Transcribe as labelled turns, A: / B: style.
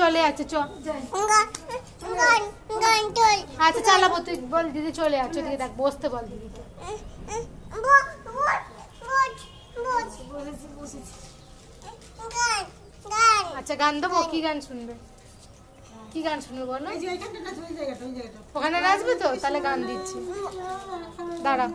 A: চলে যাচ্ছে চ আচ্ছা চালাবো তুই বল দিদি চলে যাচ্ছে ওদিকে দেখ বসতে বল দিদিকে আচ্ছা গান দেবো কি গান শুনবে কি গান শুনবে বলো ওখানে নাচবে তো তাহলে গান দিচ্ছি দাঁড়া